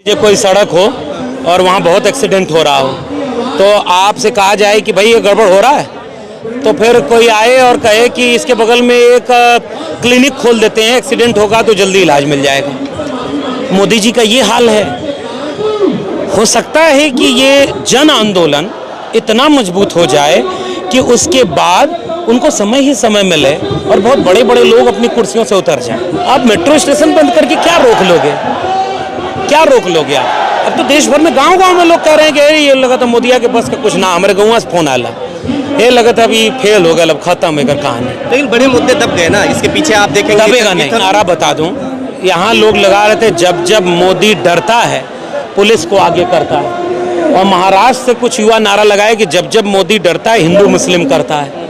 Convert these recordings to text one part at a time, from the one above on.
ये कोई सड़क हो और वहाँ बहुत एक्सीडेंट हो रहा हो तो आपसे कहा जाए कि भाई ये गड़बड़ हो रहा है, तो फिर कोई आए और कहे कि इसके बगल में एक क्लिनिक खोल देते हैं, एक्सीडेंट होगा तो जल्दी इलाज मिल जाएगा। मोदी जी का ये हाल है। हो सकता है कि ये जन आंदोलन इतना मजबूत हो जाए कि उसके बाद उनको समय ही समय मिले और बहुत बड़े बड़े लोग अपनी कुर्सियों से उतर जाएं। आप मेट्रो स्टेशन बंद करके क्या रोक लोगे, क्या रोक लोगे आप? अब तो देश भर में गांव-गांव में लोग कह रहे हैं कि ये लगा था मोदिया के बस का कुछ ना, हमारे गाँव से फोन आला, ये लगा था अभी फेल हो गया, अब खत्म है कहानी। लेकिन बड़े मुद्दे दब गए ना, इसके पीछे आप देखेंगे दबेगा नहीं। नारा बता दूं, यहाँ लोग लगा रहे थे जब जब मोदी डरता है पुलिस को आगे करता है, और महाराष्ट्र से कुछ युवा नारा लगाए कि जब जब मोदी डरता है हिंदू मुस्लिम करता है।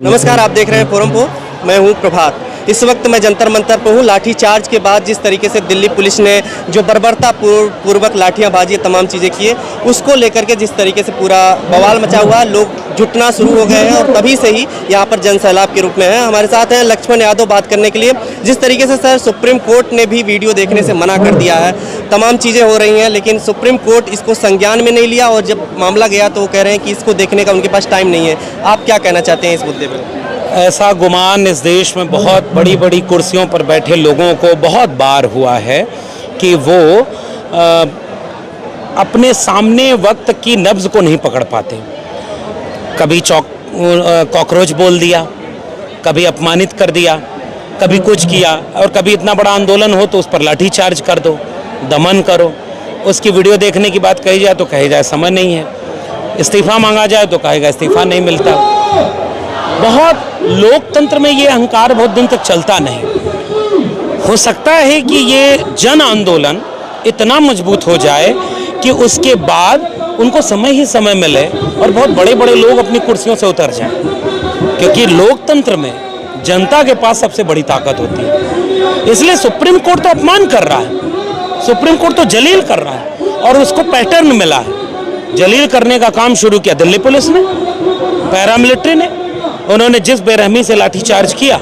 नमस्कार, आप देख रहे हैं फोरम को, मैं हूं प्रभात। इस वक्त मैं जंतर मंतर पर हूँ। लाठी चार्ज के बाद जिस तरीके से दिल्ली पुलिस ने जो बर्बरता पूर्वक लाठियाँ बाजी तमाम चीज़ें किए, उसको लेकर के जिस तरीके से पूरा बवाल मचा हुआ, लोग जुटना शुरू हो गए हैं और तभी से ही यहाँ पर जन सैलाब के रूप में है। हमारे साथ हैं लक्ष्मण यादव बात करने के लिए। जिस तरीके से सर सुप्रीम कोर्ट ने भी वीडियो देखने से मना कर दिया है, तमाम चीज़ें हो रही हैं, लेकिन सुप्रीम कोर्ट इसको संज्ञान में नहीं लिया और जब मामला गया तो वो कह रहे हैं कि इसको देखने का उनके पास टाइम नहीं है। आप क्या कहना चाहते हैं इस मुद्दे पर? ऐसा गुमान इस देश में बहुत बड़ी बड़ी कुर्सियों पर बैठे लोगों को बहुत बार हुआ है कि वो अपने सामने वक्त की नब्ज को नहीं पकड़ पाते। कभी कॉकरोच बोल दिया, कभी अपमानित कर दिया, कभी कुछ किया, और कभी इतना बड़ा आंदोलन हो तो उस पर लाठी चार्ज कर दो, दमन करो। उसकी वीडियो देखने की बात कही जाए तो कही जाए समय नहीं है, इस्तीफा मांगा जाए तो कहेगा इस्तीफा नहीं मिलता। बहुत लोकतंत्र में ये अहंकार बहुत दिन तक चलता नहीं। हो सकता है कि ये जन आंदोलन इतना मजबूत हो जाए कि उसके बाद उनको समय ही समय मिले और बहुत बड़े बड़े लोग अपनी कुर्सियों से उतर जाएं, क्योंकि लोकतंत्र में जनता के पास सबसे बड़ी ताकत होती है। इसलिए सुप्रीम कोर्ट तो अपमान कर रहा है, सुप्रीम कोर्ट तो जलील कर रहा है, और उसको पैटर्न मिला है। जलील करने का काम शुरू किया दिल्ली पुलिस ने, पैरामिलिट्री ने। उन्होंने जिस बेरहमी से लाठीचार्ज किया,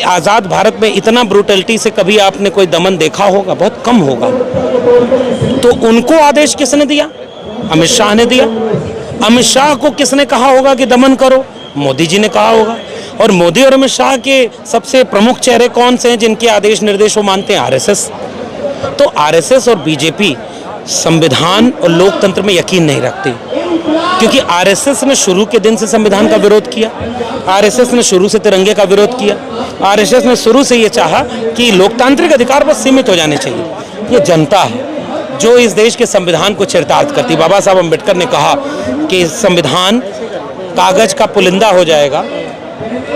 आज़ाद भारत में इतना ब्रूटलिटी से कभी आपने कोई दमन देखा होगा? बहुत कम होगा। तो उनको आदेश किसने दिया? अमित शाह ने दिया। अमित शाह को किसने कहा होगा कि दमन करो? मोदी जी ने कहा होगा। और मोदी और अमित शाह के सबसे प्रमुख चेहरे कौन से हैं जिनके आदेश निर्देश वो मानते हैं? आरएसएस। तो आरएसएस और बीजेपी संविधान और लोकतंत्र में यकीन नहीं रखती, क्योंकि आरएसएस ने शुरू के दिन से संविधान का विरोध किया, आरएसएस ने शुरू से तिरंगे का विरोध किया, आरएसएस ने शुरू से ये चाहा कि लोकतांत्रिक अधिकार बस सीमित हो जाने चाहिए। ये जनता है जो इस देश के संविधान को चरितार्थ करती। बाबा साहब अम्बेडकर ने कहा कि संविधान कागज का पुलिंदा हो जाएगा,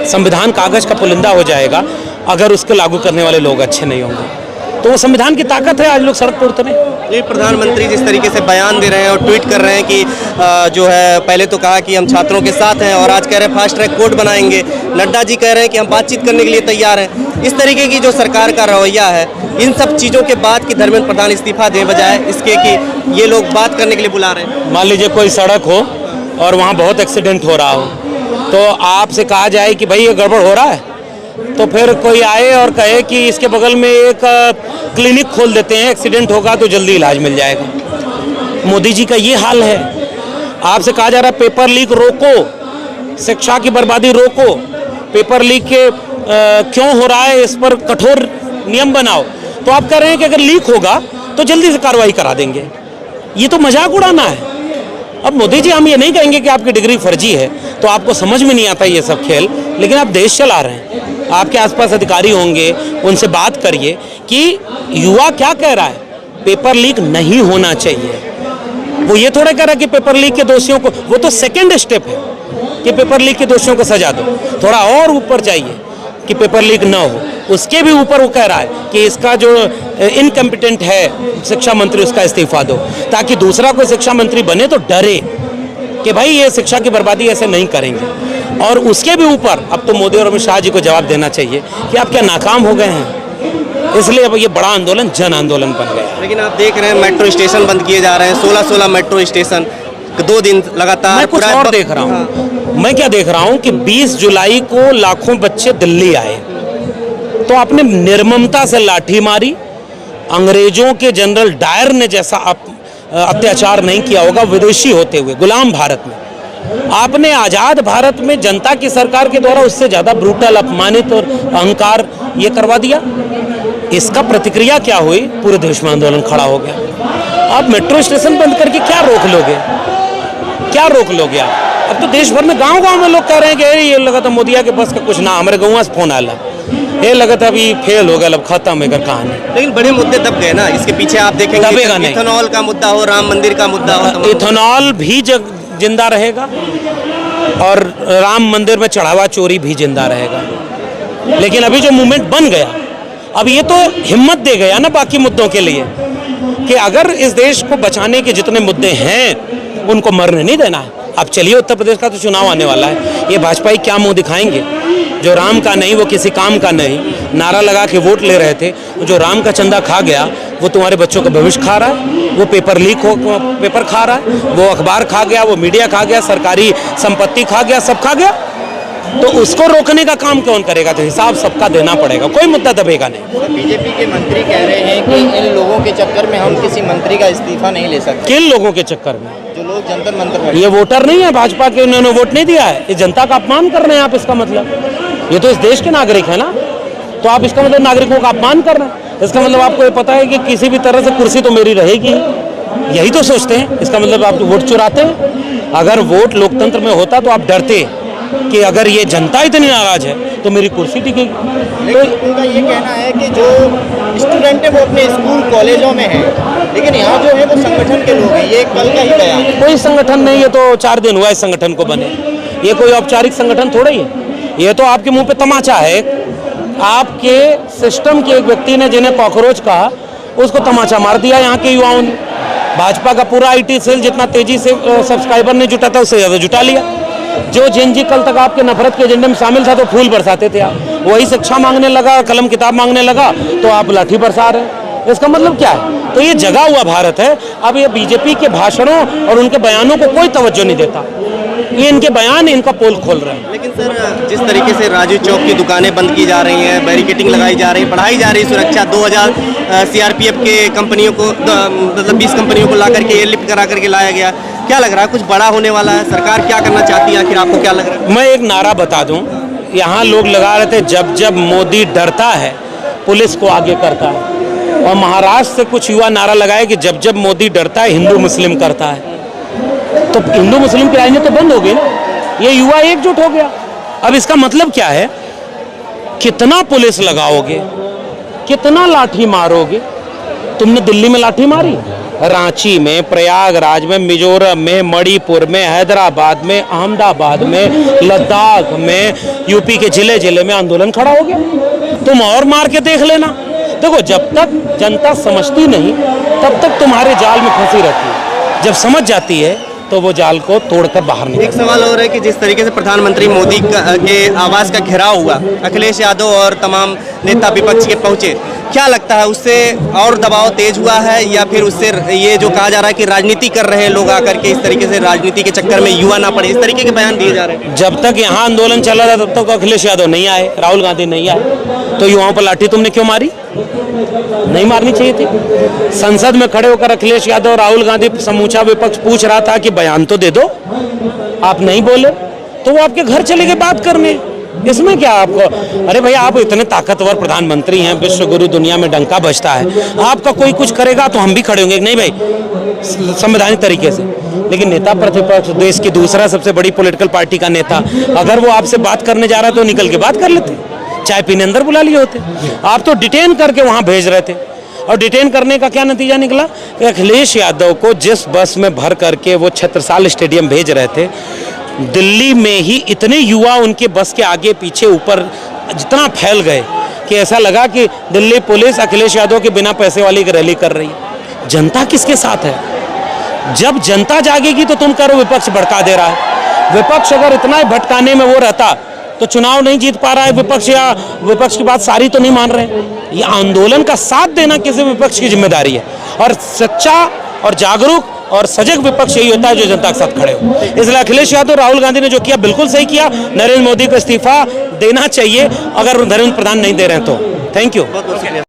संविधान कागज का पुलिंदा हो जाएगा अगर उसको लागू करने वाले लोग अच्छे नहीं होंगे। तो वो संविधान की ताकत है, आज लोग सड़क पर उतरे। ये प्रधानमंत्री जिस तरीके से बयान दे रहे हैं और ट्वीट कर रहे हैं कि जो है, पहले तो कहा कि हम छात्रों के साथ हैं और आज कह रहे हैं फास्ट ट्रैक कोर्ट बनाएंगे। नड्डा जी कह रहे हैं कि हम बातचीत करने के लिए तैयार हैं। इस तरीके की जो सरकार का रवैया है, इन सब चीज़ों के बाद कि धर्मेंद्र प्रधान इस्तीफा दें, बजाय इसके कि ये लोग बात करने के लिए बुला रहे हैं। मान लीजिए कोई सड़क हो और वहाँ बहुत एक्सीडेंट हो रहा हो, तो आपसे कहा जाए कि भाई ये गड़बड़ हो रहा है, तो फिर कोई आए और कहे कि इसके बगल में एक क्लिनिक खोल देते हैं, एक्सीडेंट होगा तो जल्दी इलाज मिल जाएगा। मोदी जी का ये हाल है। आपसे कहा जा रहा है पेपर लीक रोको, शिक्षा की बर्बादी रोको, पेपर लीक के क्यों हो रहा है इस पर कठोर नियम बनाओ। तो आप कह रहे हैं कि अगर लीक होगा तो जल्दी से कार्रवाई करा देंगे। ये तो मजाक उड़ाना है। अब मोदी जी, हम ये नहीं कहेंगे कि आपकी डिग्री फर्जी है तो आपको समझ में नहीं आता ये सब खेल, लेकिन आप देश चला रहे हैं। आपके आसपास अधिकारी होंगे, उनसे बात करिए कि युवा क्या कह रहा है। पेपर लीक नहीं होना चाहिए। वो ये थोड़ा कह रहा है कि पेपर लीक के दोषियों को, वो तो सेकंड स्टेप है कि पेपर लीक के दोषियों को सजा दो। थोड़ा और ऊपर जाइए कि पेपर लीक ना हो, उसके भी ऊपर वो कह रहा है कि इसका जो इनकम्पिटेंट है शिक्षा मंत्री, उसका इस्तीफा दो, ताकि दूसरा कोई शिक्षा मंत्री बने तो डरे कि भाई ये शिक्षा की बर्बादी ऐसे नहीं करेंगे। और उसके भी ऊपर अब तो मोदी और अमित शाह जी को जवाब देना चाहिए कि आप क्या नाकाम हो गए हैं। इसलिए अब ये बड़ा आंदोलन जन आंदोलन बन गया। लेकिन आप देख रहे हैं मेट्रो स्टेशन बंद किए जा रहे हैं, 16 मेट्रो स्टेशन 2 दिन लगातार। मैं कुछ और देख रहा हूँ। मैं क्या देख रहा हूँ कि 20 जुलाई को लाखों बच्चे दिल्ली आए, तो आपने निर्ममता से लाठी मारी। अंग्रेजों के जनरल डायर ने जैसा अत्याचार नहीं किया होगा विदेशी होते हुए गुलाम भारत में। आपने आज़ाद भारत में जनता की सरकार के द्वारा उससे ज़्यादा ब्रूटल, अपमानित और अहंकार ये करवा दिया। इसका प्रतिक्रिया क्या हुई? पूरे देश में आंदोलन खड़ा हो गया। आप मेट्रो स्टेशन बंद करके क्या रोक लोगे? क्या रोक लोगे आप? अब तो देश भर में गांव-गांव में लोग कह रहे हैं कि ये लगा था मोदिया के बस का कुछ ना, हमारे गाँव से फोन आला, ये लगा था अभी फेल हो गया, अब खत्म है कहानी। लेकिन बड़े मुद्दे दब गए ना, इसके पीछे आप देखेंगे दबेगा नहीं। इथेनॉल का मुद्दा हो, राम मंदिर का मुद्दा हो, इथेनॉल भी जिंदा रहेगा और राम मंदिर में चढ़ावा चोरी भी जिंदा रहेगा। लेकिन अभी जो मूवमेंट बन गया, अब ये तो हिम्मत दे गया ना बाकी मुद्दों के लिए कि अगर इस देश को बचाने के जितने मुद्दे हैं उनको मरने नहीं देना है। अब चलिए, उत्तर प्रदेश का तो चुनाव आने वाला है, ये भाजपा क्या मुंह दिखाएंगे? जो राम का नहीं वो किसी काम का नहीं नारा लगा के वोट ले रहे थे, जो राम का चंदा खा गया वो तुम्हारे बच्चों का भविष्य खा रहा है, वो पेपर लीक हो पेपर खा रहा है, वो अखबार खा गया, वो मीडिया खा गया, सरकारी संपत्ति खा गया, सब खा गया। तो उसको रोकने का काम कौन करेगा? तो हिसाब सबका देना पड़ेगा, कोई मुद्दा दबेगा नहीं। बीजेपी के मंत्री कह रहे हैं कि इन लोगों के चक्कर में हम किसी मंत्री का इस्तीफा नहीं ले सकते। किन लोगों के चक्कर में? जो लोग जंतर मंतर, ये वोटर नहीं है भाजपा के, उन्होंने वोट नहीं दिया है, ये जनता का अपमान कर रहे हैं आप। इसका मतलब ये तो इस देश के नागरिक है ना, तो आप इसका मतलब नागरिकों का अपमान कर रहे हैं। इसका मतलब आपको ये पता है कि किसी भी तरह से कुर्सी तो मेरी रहेगी, यही तो सोचते हैं। इसका मतलब आप वोट चुराते हैं। अगर वोट लोकतंत्र में होता तो आप डरते कि अगर ये जनता इतनी नाराज है तो मेरी कुर्सी टिकेगी। तो उनका ये कहना है कि जो स्टूडेंट है वो अपने स्कूल कॉलेजों में है, लेकिन यहाँ जो है वो संगठन के लोग हैं। ये कल का ही बयान है। कोई संगठन नहीं, ये तो 4 दिन हुआ इस संगठन को बने, ये कोई औपचारिक संगठन थोड़ा ही है। ये तो आपके मुंह पे तमाचा है। आपके सिस्टम के एक व्यक्ति ने जिन्हें कॉकरोच कहा उसको तमाचा मार दिया यहाँ के युवाओं ने। भाजपा का पूरा IT सेल जितना तेजी से सब्सक्राइबर ने जुटा था उससे ज़्यादा जुटा लिया। जो जेनजी कल तक आपके नफरत के एजेंडे में शामिल था तो फूल बरसाते थे आप, वही शिक्षा मांगने लगा, कलम किताब मांगने लगा तो आप लाठी बरसा रहे हैं। इसका मतलब क्या है? तो ये जगा हुआ भारत है। अब ये बीजेपी के भाषणों और उनके बयानों को कोई तवज्जो नहीं देता। ये इनके बयान इनका पोल खोल रहे हैं। लेकिन सर, जिस तरीके से राजू चौक की दुकानें बंद की जा रही हैं, बैरिकेटिंग लगाई जा रही है, बढ़ाई जा रही है सुरक्षा, 2000 CRPF के कंपनियों को मतलब 20 कंपनियों को ला करके एयरलिफ्ट करा करके लाया गया, क्या लग रहा है कुछ बड़ा होने वाला है? सरकार क्या करना चाहती है आखिर, आपको क्या लग रहा है? मैं एक नारा बता दूं, यहाँ लोग लगा रहे थे जब जब मोदी डरता है पुलिस को आगे करता है, और महाराष्ट्र से कुछ युवा नारा लगाए कि जब जब मोदी डरता है हिंदू मुस्लिम करता है। तो हिंदू मुस्लिम की राजनीति तो बंद हो गई ना, ये युवा एकजुट हो गया। अब इसका मतलब क्या है? कितना पुलिस लगाओगे, कितना लाठी मारोगे? तुमने दिल्ली में लाठी मारी, रांची में, प्रयागराज में, मिजोरम में, मणिपुर में, हैदराबाद में, अहमदाबाद में, लद्दाख में, यूपी के जिले जिले में आंदोलन खड़ा हो गया। तुम और मार के देख लेना। देखो, जब तक जनता समझती नहीं तब तक तुम्हारे जाल में फंसी रहती है। जब समझ जाती है तो वो जाल को तोड़कर बाहर निकल। एक सवाल और है कि जिस तरीके से प्रधानमंत्री मोदी के आवास का घेराव हुआ, अखिलेश यादव और तमाम नेता विपक्ष के पहुंचे, क्या लगता है उससे और दबाव तेज हुआ है या फिर उससे ये जो कहा जा रहा है कि राजनीति कर रहे हैं लोग आकर के, इस तरीके से राजनीति के चक्कर में युवा ना पड़े, इस तरीके के बयान दिए जा रहे हैं? जब तक यहाँ आंदोलन चला था तब तक तो अखिलेश यादव नहीं आए, राहुल गांधी नहीं आए, तो युवाओं पर लाठी तुमने क्यों मारी? नहीं मारनी चाहिए थी। संसद में खड़े होकर अखिलेश यादव, राहुल गांधी, समूचा विपक्ष पूछ रहा था कि बयान तो दे दो, आप नहीं बोले तो वो आपके घर चले गए बात करने। इसमें क्या आपको? अरे भैया, आप इतने ताकतवर प्रधानमंत्री हैं, विश्व गुरु, दुनिया में डंका बजता है, आपका कोई कुछ करेगा तो हम भी खड़े होंगे, नहीं भाई, संवैधानिक तरीके से। लेकिन नेता प्रतिपक्ष, देश की दूसरा सबसे बड़ी पॉलिटिकल पार्टी का नेता, अगर वो आपसे बात करने जा रहा है तो निकल के बात कर लेते, चाय पीने अंदर बुला लिए होते। आप तो डिटेन करके वहां भेज रहे थे, और डिटेन करने का क्या नतीजा निकला कि अखिलेश यादव को जिस बस में भर करके वो छत्रसाल स्टेडियम भेज रहे थे, दिल्ली में ही इतने युवा उनके बस के आगे पीछे ऊपर जितना फैल गए कि ऐसा लगा कि दिल्ली पुलिस अखिलेश यादव के बिना पैसे वाली की रैली कर रही है। जनता किसके साथ है? जब जनता जागेगी तो तुम करो विपक्ष भड़का दे रहा है। विपक्ष अगर इतना ही भटकाने में वो रहता तो चुनाव नहीं जीत पा रहा है विपक्ष, या विपक्ष की बात सारी तो नहीं मान रहे। ये आंदोलन का साथ देना किसी विपक्ष की जिम्मेदारी है, और सच्चा और जागरूक और सजग विपक्ष यही होता है जो जनता के साथ खड़े हो। इसलिए अखिलेश यादव, राहुल गांधी ने जो किया बिल्कुल सही किया। नरेंद्र मोदी को इस्तीफा देना चाहिए अगर नरेंद्र प्रधान नहीं दे रहे हैं तो। Thank you. बहुत बहुत शुक्रिया।